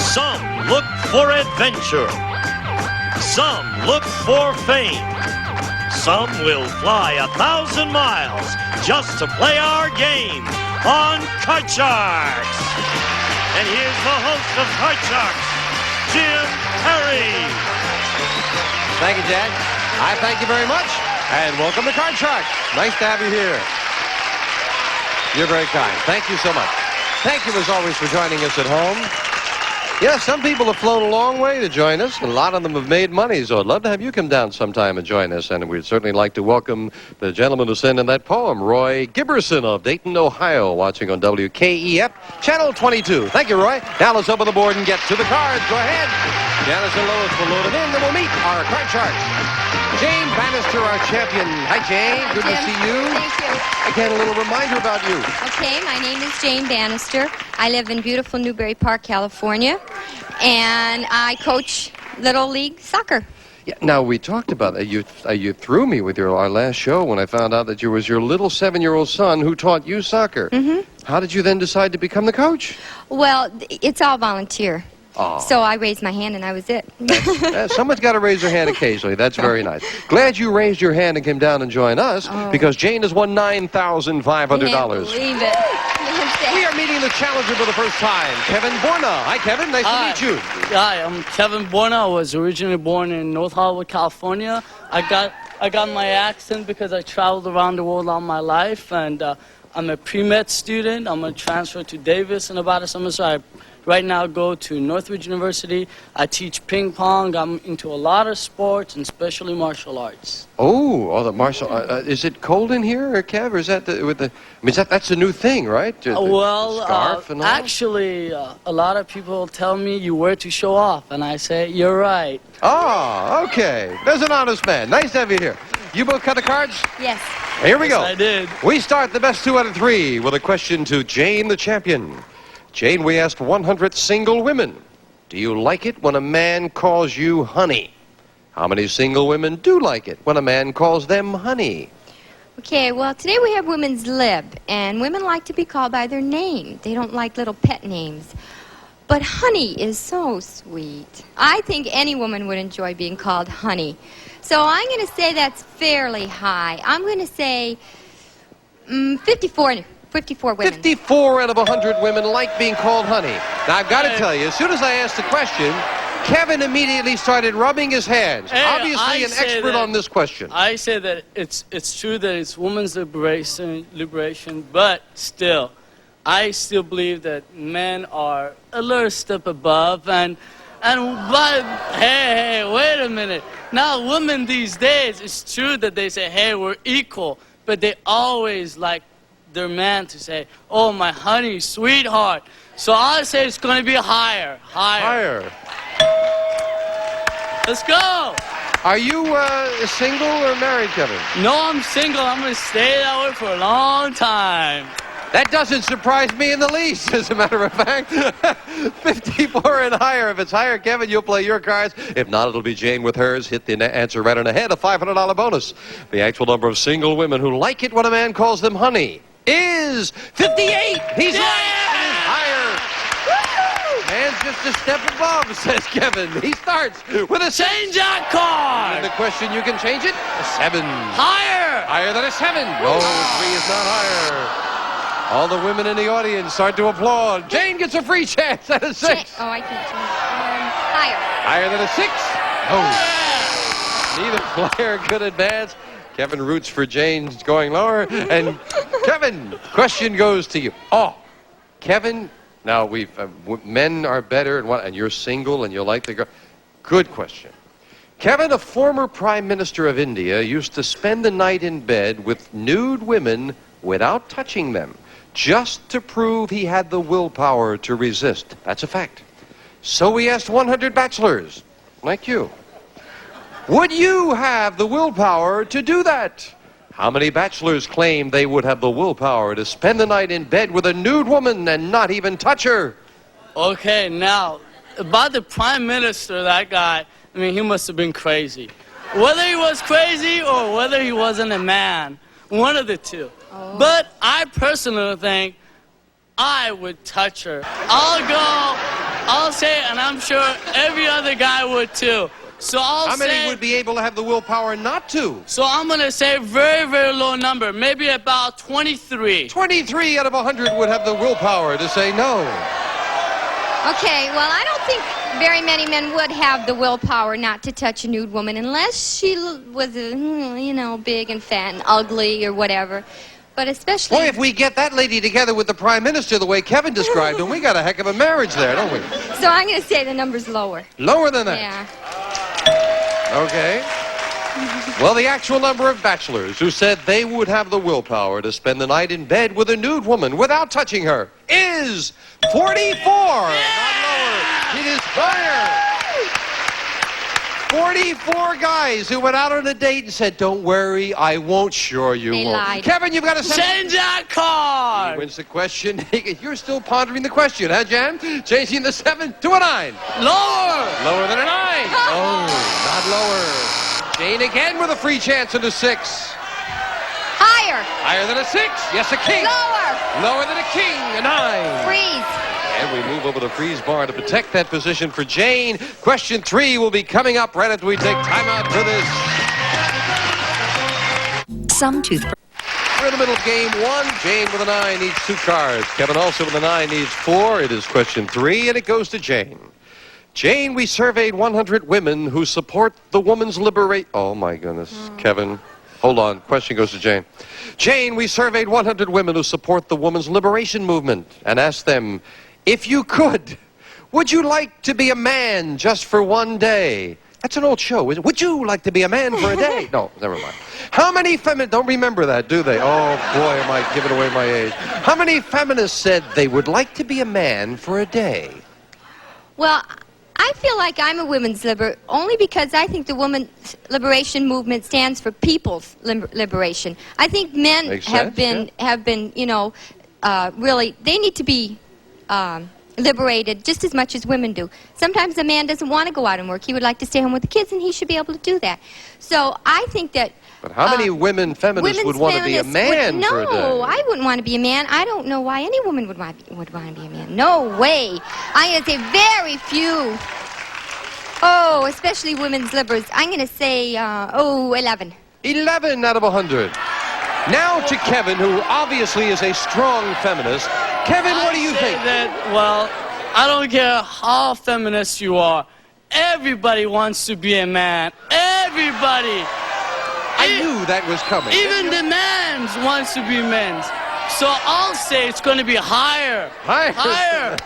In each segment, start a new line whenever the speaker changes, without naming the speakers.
Some look for adventure. Some look for fame. Some will fly 1,000 miles just to play our game on Kart Sharks. And here's the host of Kart Sharks, Jim Perry.
Thank you, Jack. I thank you very much, and welcome to Kart Sharks. Nice to have you here. You're very kind. Thank you so much. Thank you, as always, for joining us at home. Yes, some people have flown a long way to join us, and a lot of them have made money, so I'd love to have you come down sometime and join us. And we'd certainly like to welcome the gentleman who sent in that poem, Roy Giberson of Dayton, Ohio, watching on WKEF, Channel 22. Thank you, Roy. Now let's open the board and get to the cards. Go ahead. Janice and Lois will load it in, then we'll meet our Kart Sharks. Jane Bannister, our champion. Hi, Jane. Good to see you.
Thank you.
Again, a little reminder about you.
Okay, my name is Jane Bannister. I live in beautiful Newbury Park, California, and I coach Little League soccer.
Yeah, now, we talked about that. You threw me with our last show when I found out that you was your little 7-year-old son who taught you soccer.
Mm-hmm.
How did you then decide to become the coach?
Well, it's all volunteer.
Oh.
So I raised my hand and I was it.
Someone's got to raise their hand occasionally. That's very nice. Glad you raised your hand and came down and joined us because Jane has won $9,500.
Can't believe it.
We are meeting the challenger for the first time, Kevin Borna. Hi, Kevin. Nice to meet you.
Hi, I'm Kevin Borna. I was originally born in North Hollywood, California. I got my accent because I traveled around the world all my life, and I'm a pre-med student. I'm going to transfer to Davis in about a summer, so I right now go to Northridge University. I teach ping pong. I'm into a lot of sports, and especially martial arts.
Oh, the martial. Is it cold in here, Kev, or is that that's a new thing, right?
Well,
scarf and all?
actually, a lot of people tell me you wear to show off, and I say you're right.
Oh, okay. There's an honest man. Nice to have you here. You both cut the cards?
Yes.
Here we go.
Yes, I did.
We start the best 2 out of 3 with a question to Jane, the champion. Jane, we asked 100 single women, do you like it when a man calls you honey? How many single women do like it when a man calls them honey?
Okay, well, today we have women's lib, and women like to be called by their name. They don't like little pet names. But honey is so sweet. I think any woman would enjoy being called honey. So I'm going to say that's fairly high. I'm going to say 54 women.
54 out of 100 women like being called honey. Now, I've got to tell you, as soon as I asked the question, Kevin immediately started rubbing his hands.
Hey,
Obviously an expert on this question.
I say that it's true that it's women's liberation, but still, I still believe that men are a little step above, but hey, wait a minute. Now, women these days, it's true that they say, hey, we're equal, but they always like their man to say, oh, my honey, sweetheart. So I'll say it's going to be higher. Let's go.
Are you single or married, Kevin?
No, I'm single. I'm going to stay that way for a long time.
That doesn't surprise me in the least, as a matter of fact. 54 and higher. If it's higher, Kevin, you'll play your cards. If not, it'll be Jane with hers. Hit the answer right on ahead, a $500 bonus. The actual number of single women who like it when a man calls them honey is 58. He's higher. Man's just a step above, says Kevin. He starts with a
Change that card.
And the question, you can change it, a 7.
Higher.
Higher than a 7. No, 3 is not higher. All the women in the audience start to applaud. Jane gets a free chance at a 6.
Oh, I can't change. Higher.
Higher than a 6. Oh. Neither player could advance. Kevin roots for Jane going lower. And Kevin, question goes to you. Oh, Kevin, now men are better and you're single and you like the girl. Good question. Kevin, a former Prime Minister of India, used to spend the night in bed with nude women without touching them, just to prove he had the willpower to resist. That's a fact. So we asked 100 bachelors, like you, would you have the willpower to do that? How many bachelors claim they would have the willpower to spend the night in bed with a nude woman and not even touch her?
Okay, now, about the Prime Minister, that guy, I mean, he must have been crazy. Whether he was crazy or whether he wasn't a man, one of the two. But I personally think I would touch her. I'll say, and I'm sure every other guy would too. So
How many would be able to have the willpower not to?
So I'm going to say very, very low number, maybe about 23.
23 out of 100 would have the willpower to say no.
Okay, well, I don't think very many men would have the willpower not to touch a nude woman unless she was, big and fat and ugly or whatever. But especially...
Boy, if we get that lady together with the Prime Minister the way Kevin described him, we got a heck of a marriage there, don't we?
So I'm going to say the number's lower.
Lower than that?
Yeah.
Okay. Well, the actual number of bachelors who said they would have the willpower to spend the night in bed with a nude woman without touching her is 44. Not lower. It is higher. 44 guys who went out on a date and said, don't worry, I won't. Sure you
They
won't.
lied.
Kevin, you've got to
Change that
He
card.
wins the question. You're still pondering the question, huh, Jan? Changing the 7 to a 9.
Lower.
Lower than a 9. Oh, not lower. Jane again with a free chance in the 6.
Higher.
Higher than a 6. Yes, a king.
Lower.
Lower than a king, a 9.
Freeze.
And we move over to freeze bar to protect that position for Jane. Question 3 will be coming up right after we take time out for this.
Some toothbrush.
We're in the middle of game 1. Jane with a 9 needs 2 cards. Kevin also with a 9 needs 4. It is question 3, and it goes to Jane. Jane, we surveyed 100 women who support the woman's liberation. Oh, my goodness. Kevin, hold on. Question goes to Jane. Jane, we surveyed 100 women who support the woman's liberation movement and asked them, if you could, would you like to be a man just for one day? That's an old show, isn't it? Would you like to be a man for a day? No, never mind. How many feminists, don't remember that, do they? Oh, boy, am I giving away my age. How many feminists said they would like to be a man for a day?
Well, I feel like I'm a women's only because I think the women's liberation movement stands for people's liberation. I think men
Makes
have
sense,
been, really, they need to be liberated just as much as women do. Sometimes a man doesn't want to go out and work. He would like to stay home with the kids, and he should be able to do that. So I think that...
But how many women feminists would want to be a man for a day?
No, I wouldn't want to be a man. I don't know why any woman would want to be a man. No way. I'm going to say very few. Oh, especially women's liberals. I'm going to say, 11.
11 out of 100. Now to Kevin, who obviously is a strong feminist. Kevin, what do you think?
Well, I don't care how feminist you are. Everybody wants to be a man. Everybody.
I knew that was coming.
Even the men wants to be men. So I'll say it's going to be higher.
Higher.
Higher.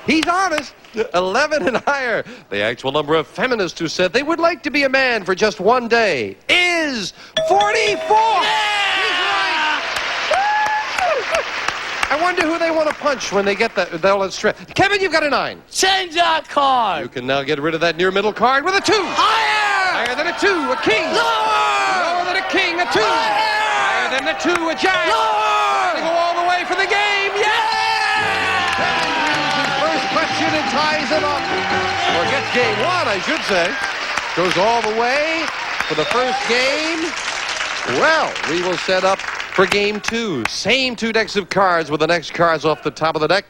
He's honest. 11 and higher. The actual number of feminists who said they would like to be a man for just one day is 44. I wonder who they want to punch when they get all that stress. Kevin, you've got a 9.
Change that card.
You can now get rid of that near middle card with a 2.
Higher.
Higher than a 2, a king.
Lower.
Lower than a king, a 2. Higher than a 2, a jack.
Lower.
They go all the way for the game. Yeah! Kevin wins his first question and ties it up. Or gets game 1, I should say. Goes all the way for the first game. Well, we will set up for game 2. Same 2 decks of cards with the next cards off the top of the deck.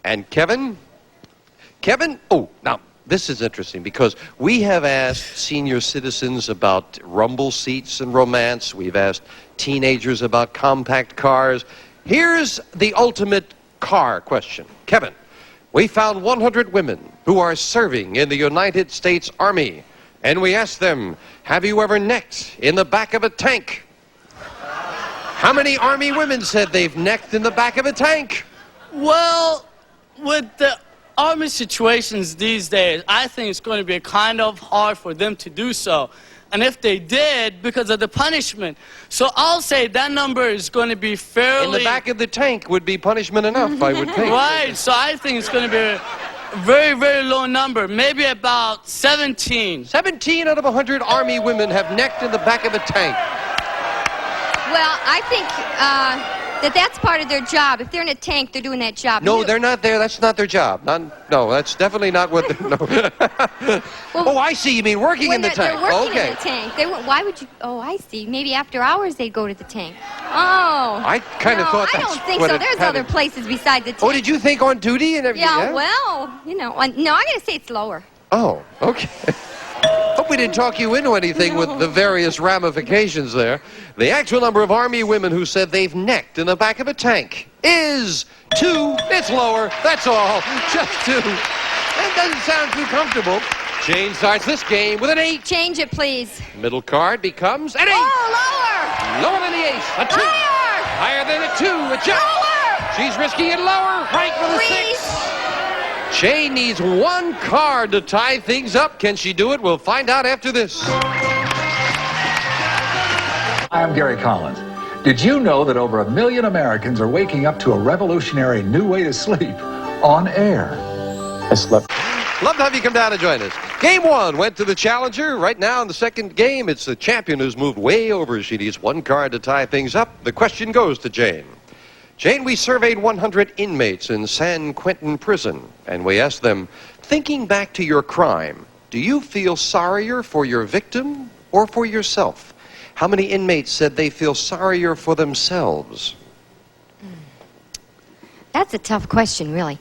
And Kevin, oh, now, this is interesting because we have asked senior citizens about rumble seats and romance. We've asked teenagers about compact cars. Here's the ultimate car question. Kevin, we found 100 women who are serving in the United States Army. And we asked them, have you ever necked in the back of a tank? How many Army women said they've necked in the back of a tank?
Well, with the Army situations these days, I think it's going to be kind of hard for them to do so. And if they did, because of the punishment. So I'll say that number is going to be fairly...
In the back of the tank would be punishment enough, I would think.
Right, so I think it's going to be a very, very low number. Maybe about 17.
17 out of 100 Army women have necked in the back of a tank.
Well, I think That's part of their job. If they're in a tank, they're doing that job.
No, they're not there. That's not their job. No, that's definitely not what. No.
Well,
Oh, I see. You mean working in the tank?
They're working
Okay.
in the tank. Why would you? Oh, I see. Maybe after hours they'd go to the tank. Oh.
I kind of
no,
thought
I
that's
don't think
what
so.
it
There's
had
other
to-
places besides the tank.
Oh, did you think on duty and everything?
Yeah, well, no, I gotta say it's lower.
Oh, okay. Hope we didn't talk you into anything with the various ramifications there. The actual number of Army women who said they've necked in the back of a tank is 2. It's lower. That's all. Just 2. That doesn't sound too comfortable. Jane starts this game with an 8.
Change it, please.
Middle card becomes an 8.
Oh,
Lower than the ace. A 2.
lower! Higher!
Higher than a 2. A jack.
Lower!
She's risking it lower. Right for the 6. Jane needs 1 card to tie things up. Can she do it? We'll find out after this.
I'm Gary Collins. Did you know that over 1 million Americans are waking up to a revolutionary new way to sleep on air? I slept.
Love to have you come down and join us. Game 1 went to the challenger. Right now in the second game, it's the champion who's moved way over. She needs 1 card to tie things up. The question goes to Jane. Jane, we surveyed 100 inmates in San Quentin Prison, and we asked them, thinking back to your crime, do you feel sorrier for your victim or for yourself? How many inmates said they feel sorrier for themselves?
That's a tough question, really.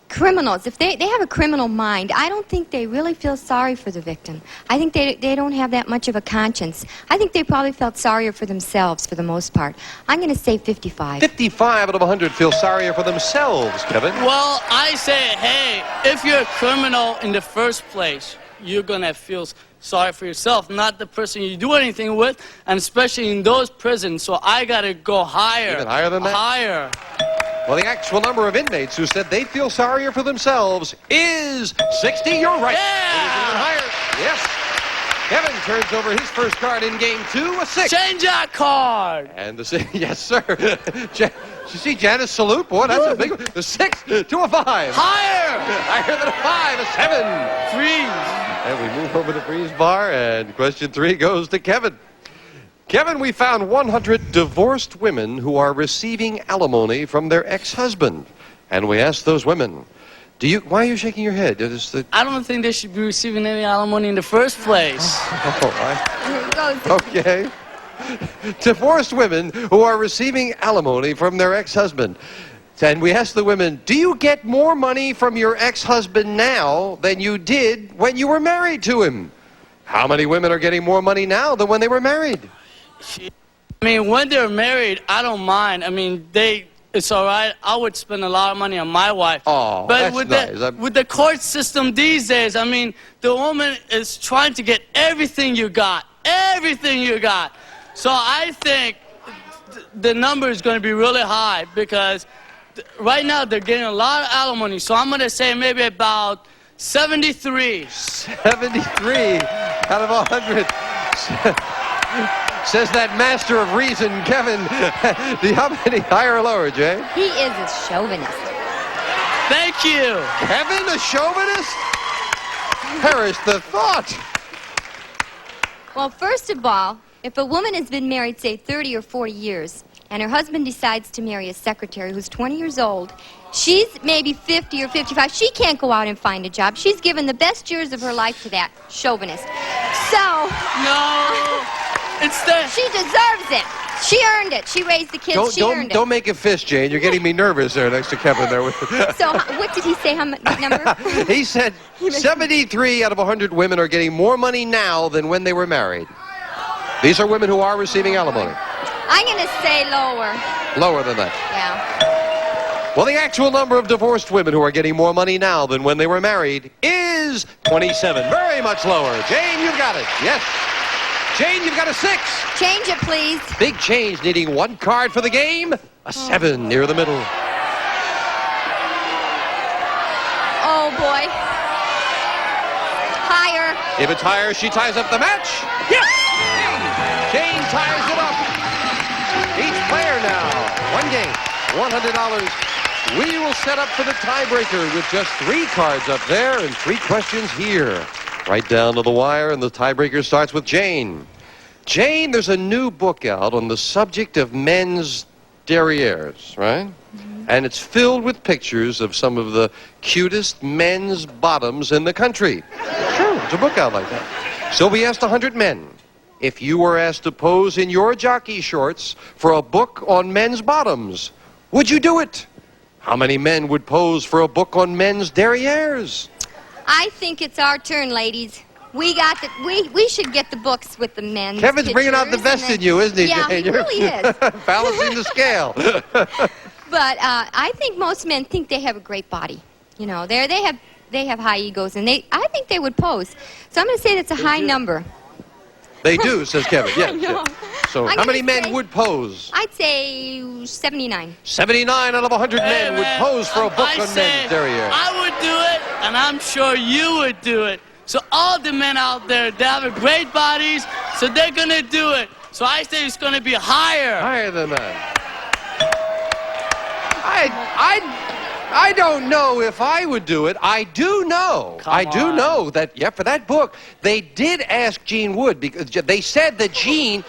Criminals, if they have a criminal mind, I don't think they really feel sorry for the victim. I think they don't have that much of a conscience. I think they probably felt sorrier for themselves for the most part. I'm going to say 55.
55 out of 100 feel sorrier for themselves, Kevin.
Well, I say, hey, if you're a criminal in the first place, you're going to feel sorry for yourself, not the person you do anything with, and especially in those prisons. So I got to go higher.
Even higher than that?
Higher.
Well, the actual number of inmates who said they feel sorrier for themselves is 60. You're right.
Yeah!
It is even higher. Yes. Kevin turns over his first card in game 2, a 6.
Change that card.
And the yes, sir. You see Janice salute? Boy, that's a big one. The 6 to a 5.
Higher.
Higher than a 5, a 7.
Freeze.
And we move over the freeze bar, and question 3 goes to Kevin. Kevin, we found 100 divorced women who are receiving alimony from their ex-husband. And we asked those women, why are you shaking your head?
I don't think they should be receiving any alimony in the first place.
Here it goes.
Okay. Divorced women who are receiving alimony from their ex-husband. And we asked the women, do you get more money from your ex-husband now than you did when you were married to him? How many women are getting more money now than when they were married?
I mean, when they're married, I don't mind. I mean, it's all right. I would spend a lot of money on my wife.
Oh,
but
that's nice.
with the court system these days, I mean, the woman is trying to get everything you got. Everything you got. So I think the number is going to be really high because right now they're getting a lot of alimony. So I'm going to say maybe about 73.
73 out of 100. Says that master of reason, Kevin. How many higher or lower, Jay?
He is a chauvinist.
Thank you.
Kevin, a chauvinist? Perish the thought.
Well, first of all, if a woman has been married, say, 30 or 40 years, and her husband decides to marry a secretary who's 20 years old, she's maybe 50 or 55. She can't go out and find a job. She's given the best years of her life to that chauvinist. So...
No. It's the...
She deserves it. She earned it. She raised the kids. She earned it.
Don't make a fist, Jane. You're getting me nervous there next to Kevin there.
So what did he say? What number?
He said 73 out of 100 women are getting more money now than when they were married. These are women who are receiving alimony.
I'm going to say lower.
Lower than that.
Yeah.
Well, the actual number of divorced women who are getting more money now than when they were married is 27. Very much lower. Jane, you've got it. Yes. Jane, you've got a 6.
Change it, please.
Big change, needing 1 card for the game. A 7 near the middle.
Oh, boy. Higher.
If it's higher, she ties up the match. Yes! Jane ties it up. Each player now, 1 game, $100. We will set up for the tiebreaker with just 3 cards up there and 3 questions here. Right down to the wire, and the tiebreaker starts with Jane. Jane, there's a new book out on the subject of men's derrieres, right? And it's filled with pictures of some of the cutest men's bottoms in the country. Sure, there's a book out like that. So we asked 100 men if you were asked to pose in your jockey shorts for a book on men's bottoms, would you do it? How many men would pose for a book on men's derrieres?
I think it's our turn, ladies. We should get the books with the men.
Kevin's bringing out the best in you, isn't he,
Yeah,
Jane?
he really is.
Balancing the scale.
But I think most men think they have a great body. You know, they have high egos, and I think they would pose. So I'm going to say that's a high number.
They do, says Kevin. Yes.
I know.
Yes. So
I'm
how many
gonna
men
say-
would pose?
I'd say 79.
79 out of 100 men would
man,
pose for a book
I
on
say
men's derriere.
I would do it, and I'm sure you would do it. So all the men out there, they have a great bodies, so they're gonna do it. So I say it's gonna be higher.
Higher than that. I don't know if I would do it. I do know.
Come on.
know that, yeah, for that book, they did ask Gene Wood because they said that Gene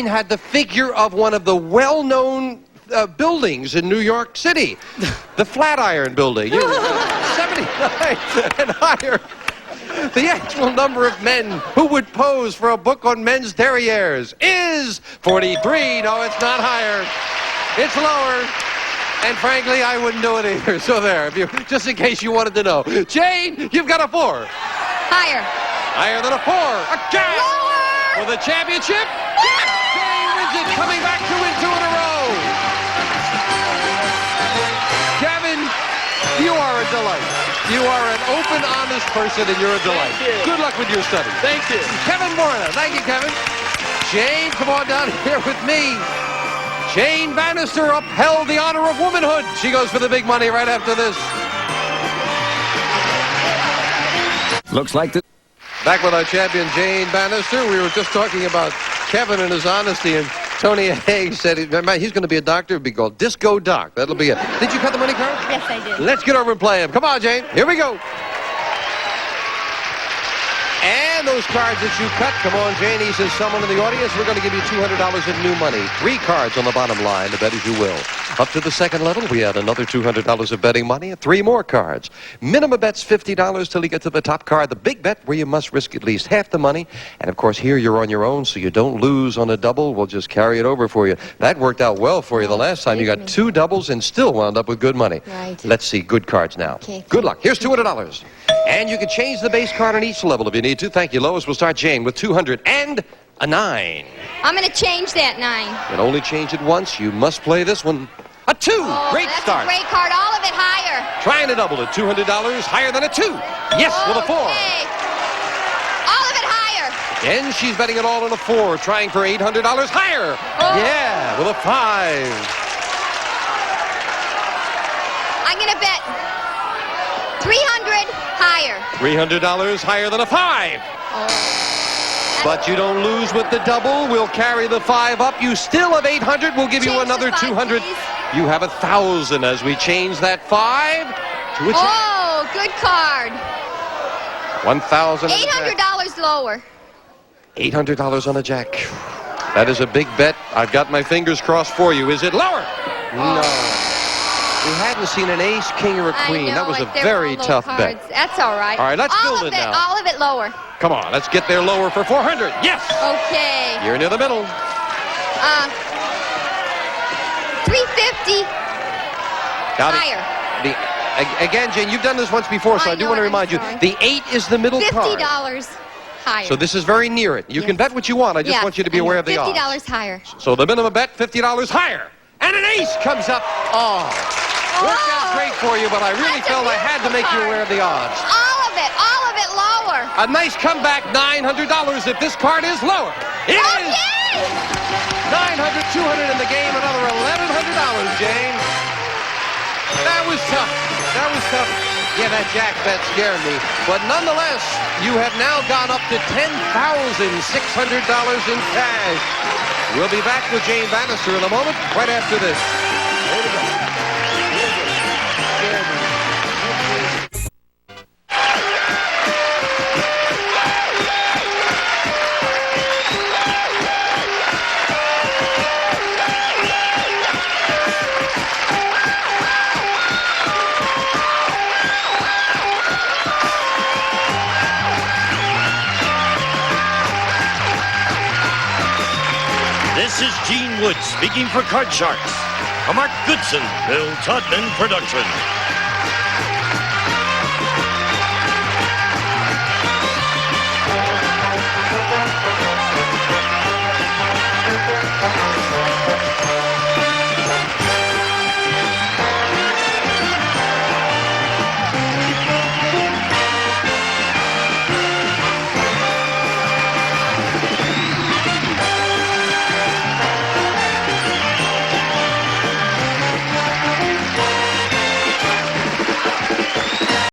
had the figure of one of the well-known buildings in New York City, the Flatiron Building. 79 and higher. The actual number of men who would pose for a book on men's derrieres is 43. No, it's not higher. It's lower. And frankly, I wouldn't do it either. So there, just in case you wanted to know. Jane, you've got a 4.
Higher.
Higher than a 4. Again!
Lower.
For the championship, Jane wins it, coming back 2 in a row. Kevin, you are a delight. You are an open, honest person, and you're a delight.
Thank you.
Good luck with your studies.
Thank you.
Kevin Borna. Thank you, Kevin. Jane, come on down here with me. Jane Bannister upheld the honor of womanhood. She goes for the big money right after this.
Looks like the...
Back with our champion, Jane Bannister. We were just talking about Kevin and his honesty, and Tony Haig said he's going to be a doctor. It'll be called Disco Doc. That'll be it. Did you cut the money card?
Yes, I did.
Let's get over and play him. Come on, Jane. Here we go. And those cards that you cut, come on, Jane. He says, someone in the audience, we're going to give you $200 in new money. 3 cards on the bottom line to bet as you will. Up to the second level, we add another $200 of betting money and 3 more cards. Minimum bet's $50 till you get to the top card. The big bet where you must risk at least half the money. And of course, here you're on your own, so you don't lose on a double. We'll just carry it over for you. That worked out well for you the last time. You got 2 doubles and still wound up with good money.
Right.
Let's see good cards now.
Okay.
Good luck. Here's $200. And you can change the base card on each level if you need to. Thank you, Lois. We'll start Jane with 200 and a 9.
I'm going to change that 9.
You can only change it once. You must play this one. A 2.
Oh,
Great
that's
start.
a great card. All of it higher.
Trying to double it. $200 higher than a 2. Yes, with a 4.
Okay. All of it higher.
And she's betting it all on a 4, trying for $800 higher.
Oh.
Yeah, with a 5.
I'm going to bet 300 higher.
$300 higher than a 5. But you don't lose with the double. We'll carry the 5 up. You still have 800. We'll give you
Change the
another
5,
200.
please.
You have 1,000 as we change that 5 to a check.
Oh, good card.
1,000.
$800 lower.
$800 on a jack. That is a big bet. I've got my fingers crossed for you. Is it lower? No. We hadn't seen an ace, king, or a queen.
I know,
That was a
like, they're
very
all low
tough
cards.
bet.
That's all right.
All right, let's
all
build
of
it now.
All of it lower.
Come on, let's get there lower for 400. Yes!
Okay.
You're near the middle.
350
Got it.
higher.
Again, Jane, you've done this once before, so I do
know
want to
it, I'm
remind you.
sorry.
The 8 is the middle card.
$50 higher.
So this is very near it. You can
Yes.
bet what you want. I just
Yes,
want you to be
I know.
aware of the odds.
$50 higher.
So the minimum bet, $50 higher. And an ace comes up. Oh. Worked out great for you, but I really
That's a
felt I had to make you
beautiful
aware of the odds.
All of it lower.
A nice comeback, $900 if this card is lower. It is
Okay.
900, 200 in the game, another $1,100, Jane. That was tough. That was tough. Yeah, that jack bet scared me. But nonetheless, you have now gone up to $10,600 in cash. We'll be back with Jane Bannister in a moment, right after this. Here we go.
This is Gene Wood speaking for Card Sharks. A Mark Goodson, Bill Todman production.